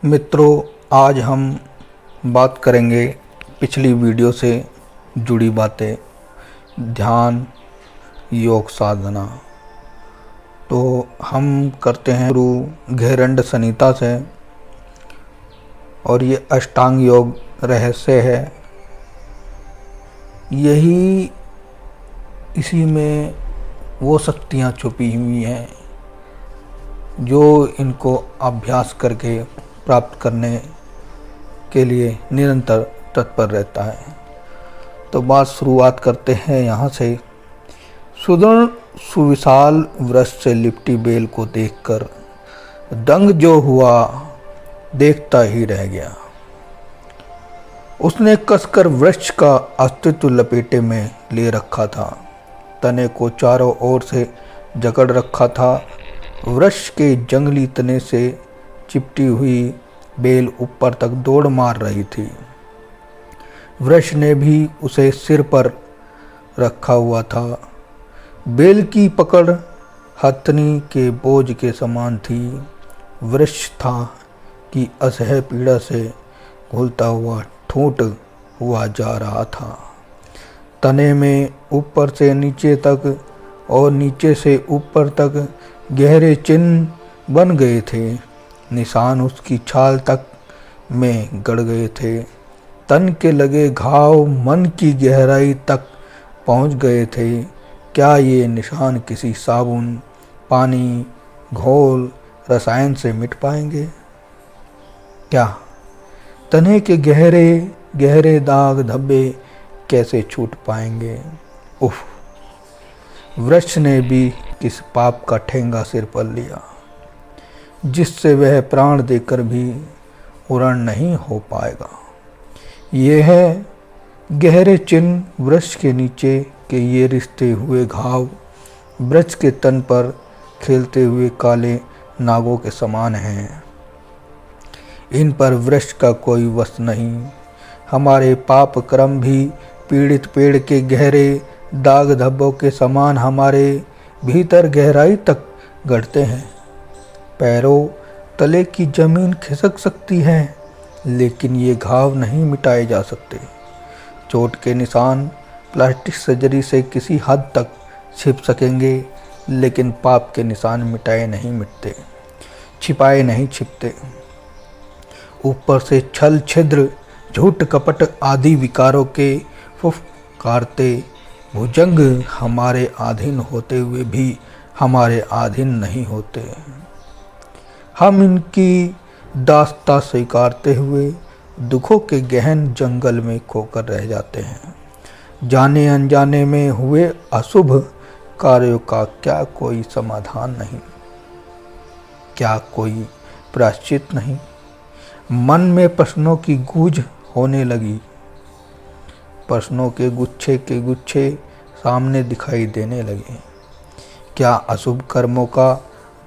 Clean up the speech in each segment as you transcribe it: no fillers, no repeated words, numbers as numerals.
मित्रों, आज हम बात करेंगे पिछली वीडियो से जुड़ी बातें, ध्यान, योग साधना। तो हम करते हैं गुरु घेरंड संहिता से, और ये अष्टांग योग रहस्य है। यही इसी में वो शक्तियाँ छुपी हुई हैं जो इनको अभ्यास करके प्राप्त करने के लिए निरंतर तत्पर रहता है। तो बात शुरुआत करते हैं यहाँ से। सुदृढ़ सुविशाल वृक्ष से लिपटी बेल को देखकर दंग जो हुआ देखता ही रह गया। उसने कसकर वृक्ष का अस्तित्व लपेटे में ले रखा था, तने को चारों ओर से जकड़ रखा था। वृक्ष के जंगली तने से चिपटी हुई बेल ऊपर तक दौड़ मार रही थी। वृक्ष ने भी उसे सिर पर रखा हुआ था। बेल की पकड़ हथनी के बोझ के समान थी। वृक्ष था कि असह्य पीड़ा से घुलता हुआ ठूंठ हुआ जा रहा था। तने में ऊपर से नीचे तक और नीचे से ऊपर तक गहरे चिन्ह बन गए थे। निशान उसकी छाल तक में गड़ गए थे। तन के लगे घाव मन की गहराई तक पहुंच गए थे। क्या ये निशान किसी साबुन, पानी, घोल, रसायन से मिट पाएंगे? क्या तने के गहरे गहरे दाग धब्बे कैसे छूट पाएंगे? उफ! वृक्ष ने भी किस पाप का ठेंगा सिर पर लिया जिससे वह प्राण देकर भी उरण नहीं हो पाएगा। ये है गहरे चिन्ह वृक्ष के नीचे के ये रिश्ते हुए घाव वृक्ष के तन पर खेलते हुए काले नागों के समान हैं। इन पर वृक्ष का कोई वश नहीं। हमारे पाप कर्म भी पीड़ित पेड़ के गहरे दाग धब्बों के समान हमारे भीतर गहराई तक गढ़ते हैं। पैरों तले की जमीन खिसक सकती है, लेकिन ये घाव नहीं मिटाए जा सकते। चोट के निशान प्लास्टिक सर्जरी से किसी हद तक छिप सकेंगे, लेकिन पाप के निशान मिटाए नहीं मिटते, छिपाए नहीं छिपते। ऊपर से छल, छिद्र, झूठ, कपट आदि विकारों के फुफकारते भुजंग हमारे अधीन होते हुए भी हमारे अधीन नहीं होते। हम इनकी दास्ता स्वीकारते हुए दुखों के गहन जंगल में खोकर रह जाते हैं। जाने अनजाने में हुए अशुभ कार्यों का क्या कोई समाधान नहीं? क्या कोई प्रायश्चित नहीं? मन में प्रश्नों की गूंज होने लगी। प्रश्नों के गुच्छे सामने दिखाई देने लगे। क्या अशुभ कर्मों का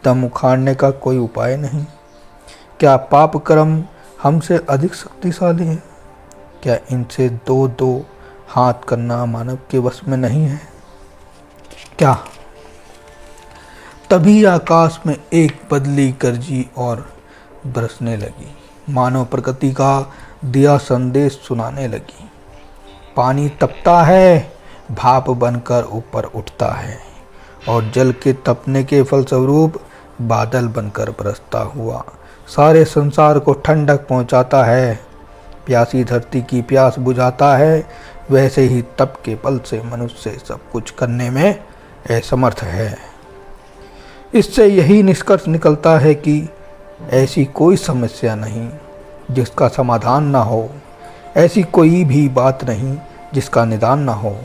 दम उखाड़ने का कोई उपाय नहीं? क्या पाप कर्म हमसे अधिक शक्तिशाली है? क्या इनसे दो दो हाथ करना मानव के वश में नहीं है? क्या? तभी आकाश में एक बदली गरजी और बरसने लगी, मानव प्रकृति का दिया संदेश सुनाने लगी। पानी तपता है, भाप बनकर ऊपर उठता है, और जल के तपने के फलस्वरूप बादल बनकर बरसता हुआ सारे संसार को ठंडक पहुंचाता है। प्यासी धरती की प्यास बुझाता है। वैसे ही तप के बल से मनुष्य सब कुछ करने में असमर्थ है। इससे यही निष्कर्ष निकलता है कि ऐसी कोई समस्या नहीं जिसका समाधान ना हो, ऐसी कोई भी बात नहीं जिसका निदान ना हो।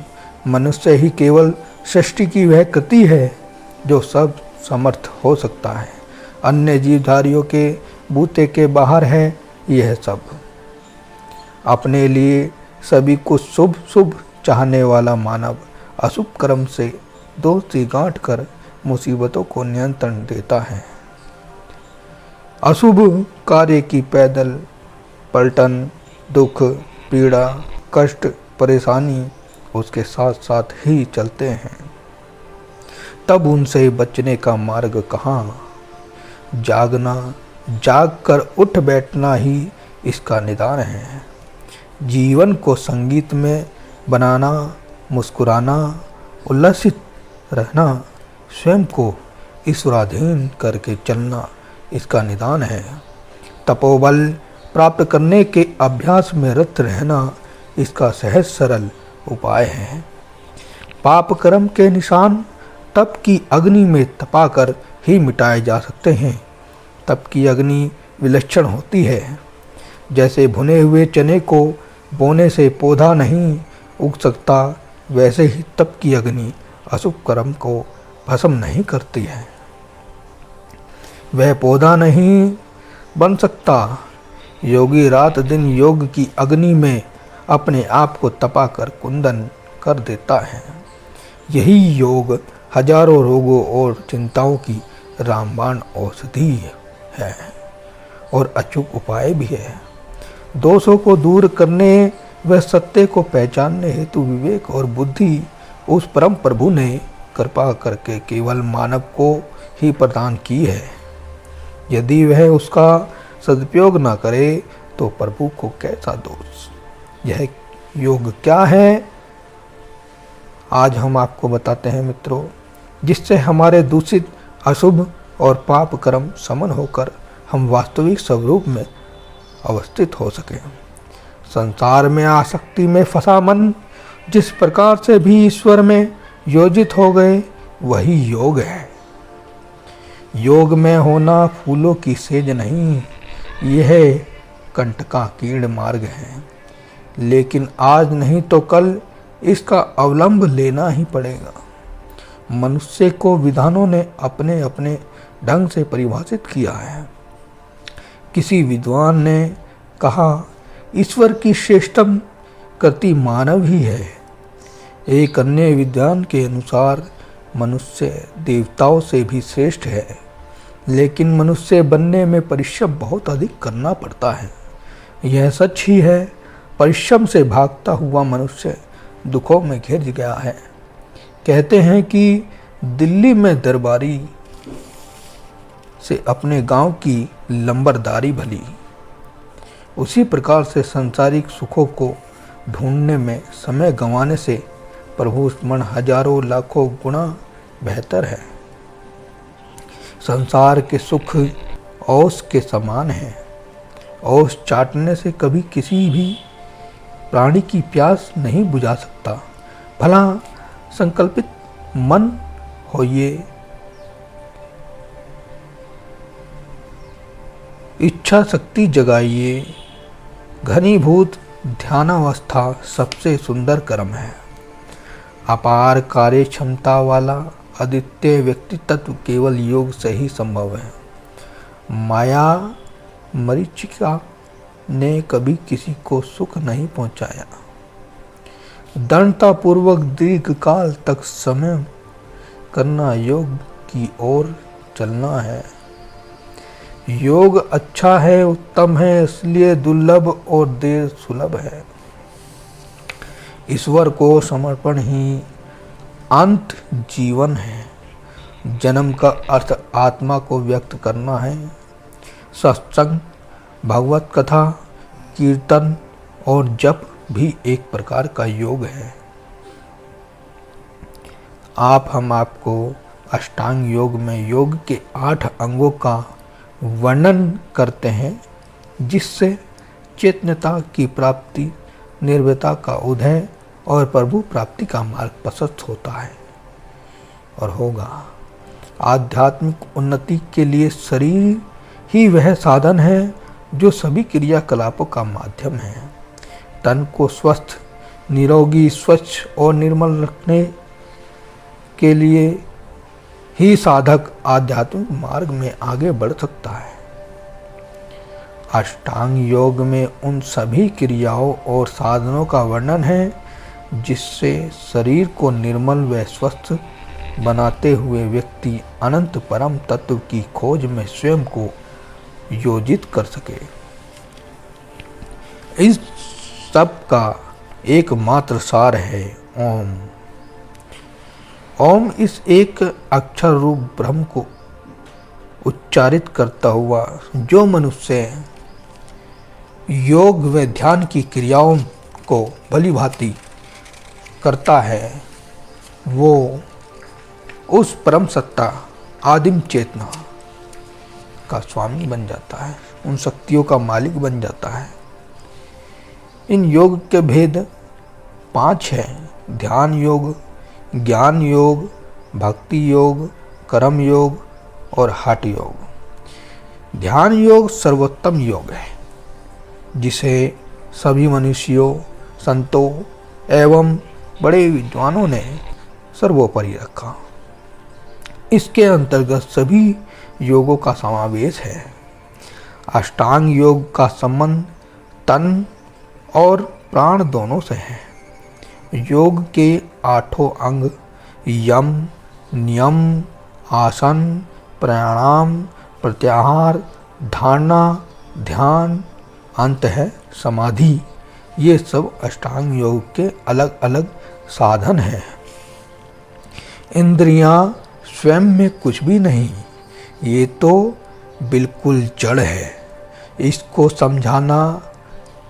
मनुष्य ही केवल सृष्टि की वह कृति है जो सब समर्थ हो सकता है। अन्य जीवधारियों के बूते के बाहर है यह सब। अपने लिए सभी को शुभ शुभ चाहने वाला मानव अशुभ कर्म से दोस्ती गांठ कर मुसीबतों को नियंत्रण देता है। अशुभ कार्य की पैदल पलटन, दुख, पीड़ा, कष्ट, परेशानी उसके साथ साथ ही चलते हैं। तब उनसे बचने का मार्ग कहाँ? जागना, जाग कर उठ बैठना ही इसका निदान है। जीवन को संगीत में बनाना, मुस्कुराना, उल्लसित रहना, स्वयं को ईश्वराधीन करके चलना इसका निदान है। तपोबल प्राप्त करने के अभ्यास में रत रहना इसका सहज सरल उपाय है। पाप कर्म के निशान तप की अग्नि में तपाकर ही मिटाए जा सकते हैं। तप की अग्नि विलक्षण होती है। जैसे भुने हुए चने को बोने से पौधा नहीं उग सकता, वैसे ही तप की अग्नि अशुभ कर्म को भस्म नहीं करती है। वह पौधा नहीं बन सकता। योगी रात दिन योग की अग्नि में अपने आप को तपा कर कुंदन कर देता है। यही योग हजारों रोगों और चिंताओं की रामबाण औषधि है और अचूक उपाय भी है। दोषों को दूर करने व सत्य को पहचानने हेतु विवेक और बुद्धि उस परम प्रभु ने कृपा करके केवल मानव को ही प्रदान की है। यदि वह उसका सदुपयोग न करे तो प्रभु को कैसा दोष। यह योग क्या है, आज हम आपको बताते हैं मित्रों, जिससे हमारे दूषित अशुभ और पाप कर्म समन होकर हम वास्तविक स्वरूप में अवस्थित हो सके। संसार में आसक्ति में फंसा मन जिस प्रकार से भी ईश्वर में योजित हो गए, वही योग है। योग में होना फूलों की सेज नहीं, यह कंटका कीड़ मार्ग है। लेकिन आज नहीं तो कल इसका अवलंब लेना ही पड़ेगा। मनुष्य को विधानों ने अपने अपने ढंग से परिभाषित किया है। किसी विद्वान ने कहा, ईश्वर की श्रेष्ठतम कृति मानव ही है। एक अन्य विद्वान के अनुसार मनुष्य देवताओं से भी श्रेष्ठ है, लेकिन मनुष्य बनने में परिश्रम बहुत अधिक करना पड़ता है। यह सच ही है। परिश्रम से भागता हुआ मनुष्य दुखों में घिर गया है। कहते हैं कि दिल्ली में दरबारी से अपने गांव की लंबरदारी भली। उसी प्रकार से सांसारिक सुखों को ढूंढने में समय गंवाने से प्रभु स्मरण हजारों लाखों गुना बेहतर है। संसार के सुख औस के समान है। औस चाटने से कभी किसी भी प्राणी की प्यास नहीं बुझा सकता। भला संकल्पित मन होइए, इच्छा शक्ति जगाइए। घनीभूत ध्यानावस्था सबसे सुंदर कर्म है। अपार कार्य क्षमता वाला अद्वितीय व्यक्तित्व केवल योग से ही संभव है। माया मरीचिका ने कभी किसी को सुख नहीं पहुंचाया। दृढ़ता पूर्वक दीर्घ काल तक समय करना योग की ओर चलना है। योग अच्छा है, उत्तम है, इसलिए दुर्लभ और देर सुलभ है। ईश्वर को समर्पण ही अंत जीवन है। जन्म का अर्थ आत्मा को व्यक्त करना है। सत्संग, भगवत कथा, कीर्तन और जप भी एक प्रकार का योग है। हम आपको अष्टांग योग में योग के 8 अंगों का वर्णन करते हैं, जिससे चेतनता की प्राप्ति, निर्भयता का उदय और प्रभु प्राप्ति का मार्ग प्रशस्त होता है और होगा। आध्यात्मिक उन्नति के लिए शरीर ही वह साधन है जो सभी क्रियाकलापों का माध्यम है। तन को स्वस्थ, निरोगी, स्वच्छ और निर्मल रखने के लिए ही साधक आध्यात्मिक मार्ग में आगे बढ़ सकता है। अष्टांग योग में उन सभी क्रियाओं और साधनों का वर्णन है जिससे शरीर को निर्मल व स्वस्थ बनाते हुए व्यक्ति अनंत परम तत्व की खोज में स्वयं को योजित कर सके। इस सब का एकमात्र सार है ओम। ओम इस एक अक्षर रूप ब्रह्म को उच्चारित करता हुआ जो मनुष्य योग व ध्यान की क्रियाओं को भलीभांति करता है, वो उस परम सत्ता आदिम चेतना का स्वामी बन जाता है, उन शक्तियों का मालिक बन जाता है। इन योग के भेद 5 हैं: ध्यान योग, ज्ञान योग, भक्ति योग, कर्म योग और हठ योग। ध्यान योग सर्वोत्तम योग है, जिसे सभी मनुष्यों, संतों एवं बड़े विद्वानों ने सर्वोपरि रखा। इसके अंतर्गत सभी योगों का समावेश है। अष्टांग योग का संबंध तन और प्राण दोनों से है। योग के 8 अंग यम, नियम, आसन, प्राणायाम, प्रत्याहार, धारणा, ध्यान, अंत है समाधि। ये सब अष्टांग योग के अलग अलग साधन हैं। इंद्रियां स्वयं में कुछ भी नहीं, ये तो बिल्कुल जड़ है। इसको समझाना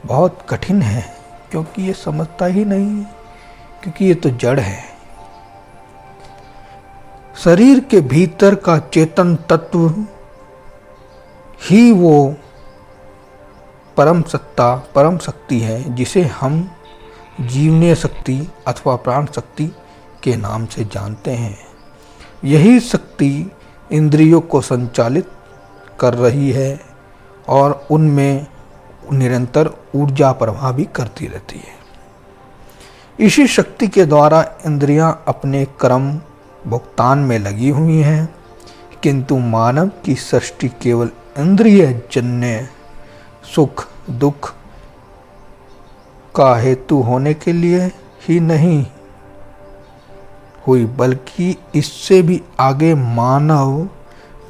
बहुत कठिन है, क्योंकि ये समझता ही नहीं, क्योंकि ये तो जड़ है। शरीर के भीतर का चेतन तत्व ही वो परम सत्ता, परम शक्ति है, जिसे हम जीवनीय शक्ति अथवा प्राण शक्ति के नाम से जानते हैं। यही शक्ति इंद्रियों को संचालित कर रही है और उनमें निरंतर ऊर्जा प्रवाह भी करती रहती है। इसी शक्ति के द्वारा इंद्रियां अपने कर्म भुगतान में लगी हुई हैं, किंतु मानव की सृष्टि केवल इंद्रिय जन्य सुख दुख का हेतु होने के लिए ही नहीं हुई, बल्कि इससे भी आगे मानव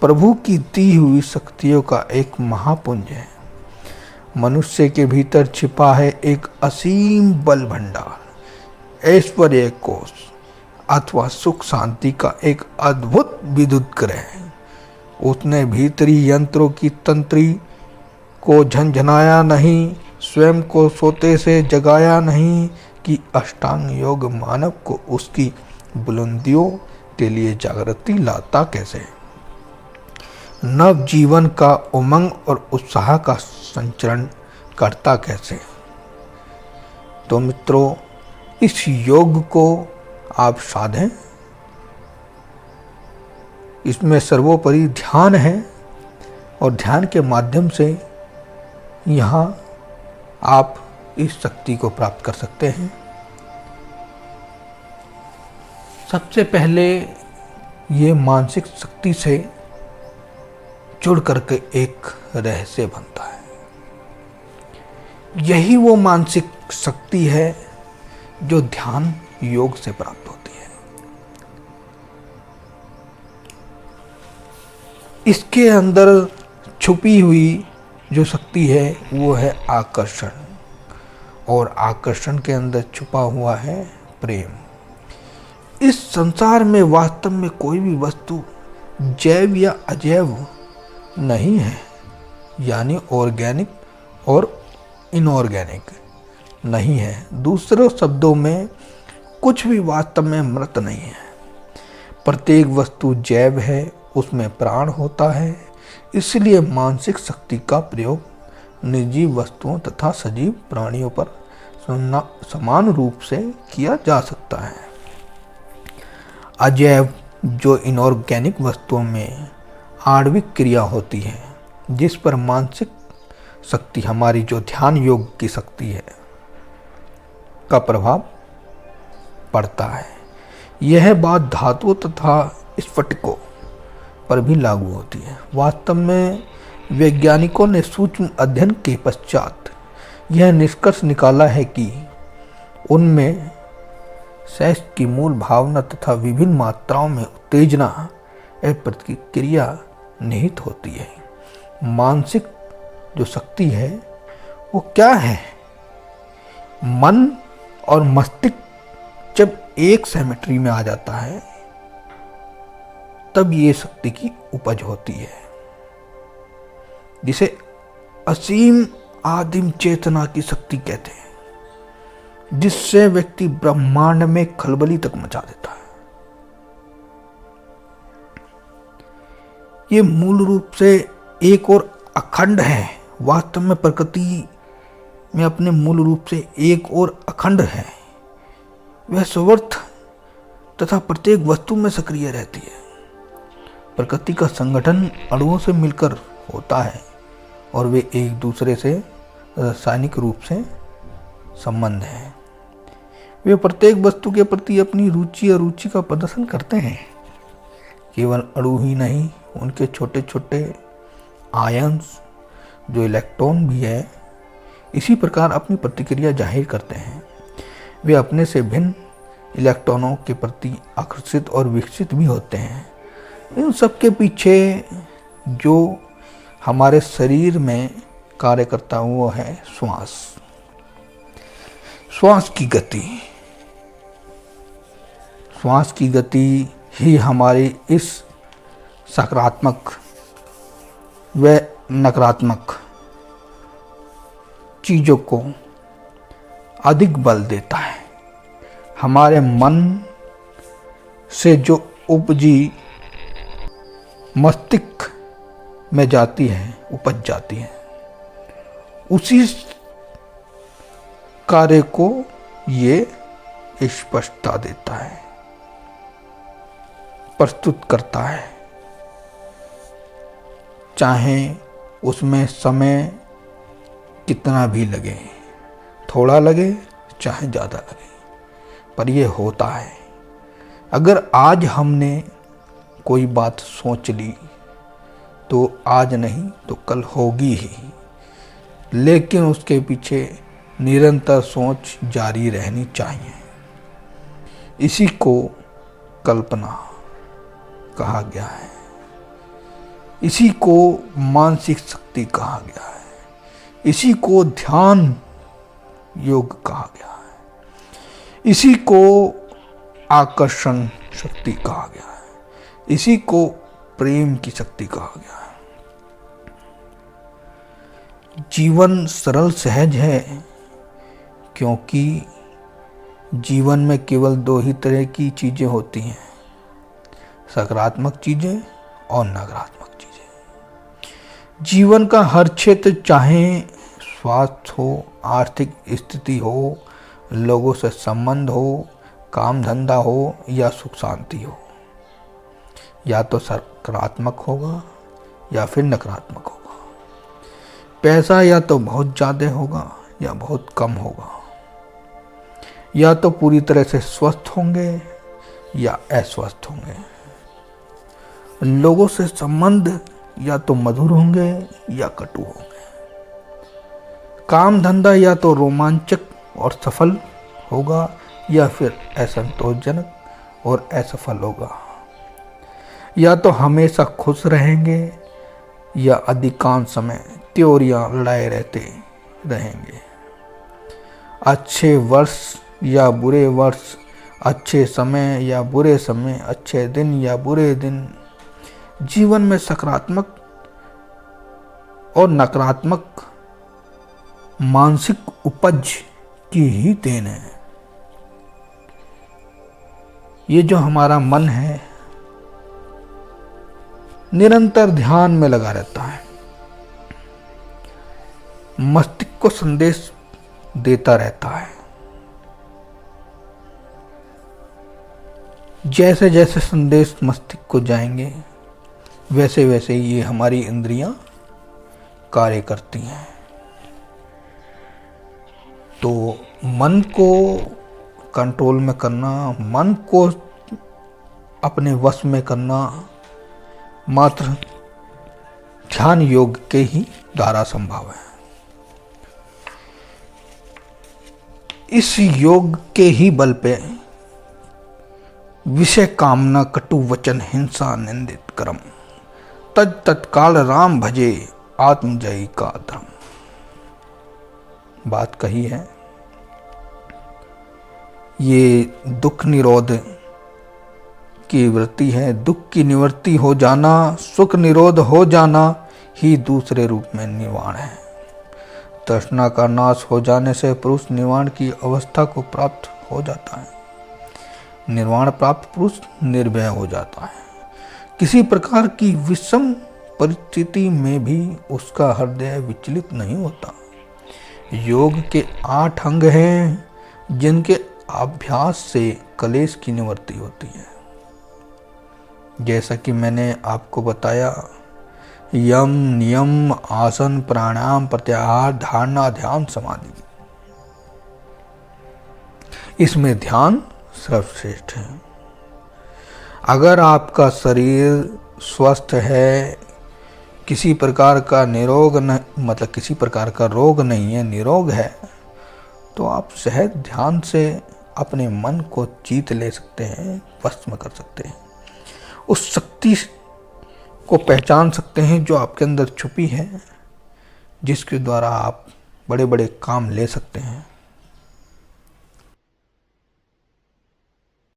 प्रभु की दी हुई शक्तियों का एक महापुंज है। मनुष्य के भीतर छिपा है एक असीम बल भंडार, ऐश्वर्य कोश अथवा सुख शांति का एक अद्भुत विद्युत ग्रह। उसने भीतरी यंत्रों की तंत्री को झंझनाया नहीं, स्वयं को सोते से जगाया नहीं कि अष्टांग योग मानव को उसकी बुलंदियों के लिए जागृति लाता कैसे, नव जीवन का उमंग और उत्साह का संचरण करता कैसे। तो मित्रों, इस योग को आप साधें। इसमें सर्वोपरि ध्यान है और ध्यान के माध्यम से यहाँ आप इस शक्ति को प्राप्त कर सकते हैं। सबसे पहले ये मानसिक शक्ति से जुड़ करके एक रहस्य बनता है। यही वो मानसिक शक्ति है जो ध्यान योग से प्राप्त होती है। इसके अंदर छुपी हुई जो शक्ति है वो है आकर्षण, और आकर्षण के अंदर छुपा हुआ है प्रेम। इस संसार में वास्तव में कोई भी वस्तु जैव या अजैव नहीं है, यानी ऑर्गेनिक और इनऑर्गेनिक नहीं है। दूसरे शब्दों में कुछ भी वास्तव में मृत नहीं है। प्रत्येक वस्तु जैव है, उसमें प्राण होता है। इसलिए मानसिक शक्ति का प्रयोग निर्जीव वस्तुओं तथा सजीव प्राणियों पर समान रूप से किया जा सकता है। अजैव जो इनऑर्गेनिक वस्तुओं में आणविक क्रिया होती है, जिस पर मानसिक शक्ति हमारी जो ध्यान योग की शक्ति है का प्रभाव पड़ता है। यह बात धातुओं तथा स्फटिकों पर भी लागू होती है। वास्तव में वैज्ञानिकों ने सूक्ष्म अध्ययन के पश्चात यह निष्कर्ष निकाला है कि उनमें सेक्स की मूल भावना तथा विभिन्न मात्राओं में उत्तेजना एवं प्रतिक्रिया निहित होती है। मानसिक जो शक्ति है वो क्या है? मन और मस्तिष्क जब एक सिमेट्री में आ जाता है तब ये शक्ति की उपज होती है। जिसे असीम आदिम चेतना की शक्ति कहते हैं, जिससे व्यक्ति ब्रह्मांड में खलबली तक मचा देता है। ये मूल रूप से एक और अखंड है। वास्तव में प्रकृति में अपने मूल रूप से एक और अखंड है। वह स्वर्थ तथा प्रत्येक वस्तु में सक्रिय रहती है। प्रकृति का संगठन अणुओं से मिलकर होता है और वे एक दूसरे से रासायनिक रूप से संबंध है। वे प्रत्येक वस्तु के प्रति अपनी रुचि और रुचि का प्रदर्शन करते हैं। केवल अणु ही नहीं, उनके छोटे छोटे आयन्स जो इलेक्ट्रॉन भी है, इसी प्रकार अपनी प्रतिक्रिया जाहिर करते हैं। वे अपने से भिन्न इलेक्ट्रॉनों के प्रति आकर्षित और विकसित भी होते हैं। इन सब के पीछे जो हमारे शरीर में कार्य करता है वो है श्वास। श्वास की गति, श्वास की गति ही हमारी इस सकारात्मक व नकारात्मक चीजों को अधिक बल देता है। हमारे मन से जो उपजी मस्तिष्क में जाती है, उपज जाती है, उसी कार्य को ये स्पष्टता देता है, प्रस्तुत करता है। चाहे उसमें समय कितना भी लगे, थोड़ा लगे चाहे ज़्यादा लगे, पर यह होता है। अगर आज हमने कोई बात सोच ली तो आज नहीं तो कल होगी ही, लेकिन उसके पीछे निरंतर सोच जारी रहनी चाहिए। इसी को कल्पना कहा गया है, इसी को मानसिक शक्ति कहा गया है, इसी को ध्यान योग कहा गया है, इसी को आकर्षण शक्ति कहा गया है, इसी को प्रेम की शक्ति कहा गया है। जीवन सरल सहज है, क्योंकि जीवन में केवल दो ही तरह की चीजें होती हैं, सकारात्मक चीजें और नकारात्मक चीजें। जीवन का हर क्षेत्र, चाहे स्वास्थ्य हो, आर्थिक स्थिति हो, लोगों से संबंध हो, काम धंधा हो या सुख शांति हो, या तो सकारात्मक होगा या फिर नकारात्मक होगा। पैसा या तो बहुत ज़्यादा होगा या बहुत कम होगा, या तो पूरी तरह से स्वस्थ होंगे या अस्वस्थ होंगे। लोगों से संबंध या तो मधुर होंगे या कटु होंगे। काम धंधा या तो रोमांचक और सफल होगा या फिर असंतोषजनक और असफल होगा। या तो हमेशा खुश रहेंगे या अधिकांश समय त्योरियां लड़ाए रहते रहेंगे। अच्छे वर्ष या बुरे वर्ष, अच्छे समय या बुरे समय, अच्छे दिन या बुरे दिन। जीवन में सकारात्मक और नकारात्मक मानसिक उपज की ही देन है। ये जो हमारा मन है निरंतर ध्यान में लगा रहता है, मस्तिष्क को संदेश देता रहता है। जैसे जैसे संदेश मस्तिष्क को जाएंगे वैसे वैसे ये हमारी इंद्रियां कार्य करती हैं। तो मन को कंट्रोल में करना, मन को अपने वश में करना मात्र ध्यान योग के ही द्वारा संभव है। इस योग के ही बल पे विषय कामना, कटु वचन, हिंसा, निंदित कर्म, तत्काल राम भजे आत्मजयी का धर्म। बात कही है। ये दुख निरोध की वृत्ति है। दुख की निवृत्ति हो जाना, सुख निरोध हो जाना, ही दूसरे रूप में निर्वाण है। तृष्णा का नाश हो जाने से पुरुष निर्वाण की अवस्था को प्राप्त हो जाता है। निर्वाण प्राप्त पुरुष निर्भय हो जाता है। किसी प्रकार की विषम परिस्थिति में भी उसका हृदय विचलित नहीं होता। योग के 8 अंग हैं जिनके अभ्यास से कलेश की निवृत्ति होती है। जैसा कि मैंने आपको बताया, यम, नियम, आसन, प्राणायाम, प्रत्याहार, धारणा, ध्यान, समाधि। इसमें ध्यान सर्वश्रेष्ठ है। अगर आपका शरीर स्वस्थ है, किसी प्रकार का किसी प्रकार का रोग नहीं है, निरोग है, तो आप सहज ध्यान से अपने मन को जीत ले सकते हैं, वश कर सकते हैं। उस शक्ति को पहचान सकते हैं जो आपके अंदर छुपी है, जिसके द्वारा आप बड़े बड़े काम ले सकते हैं।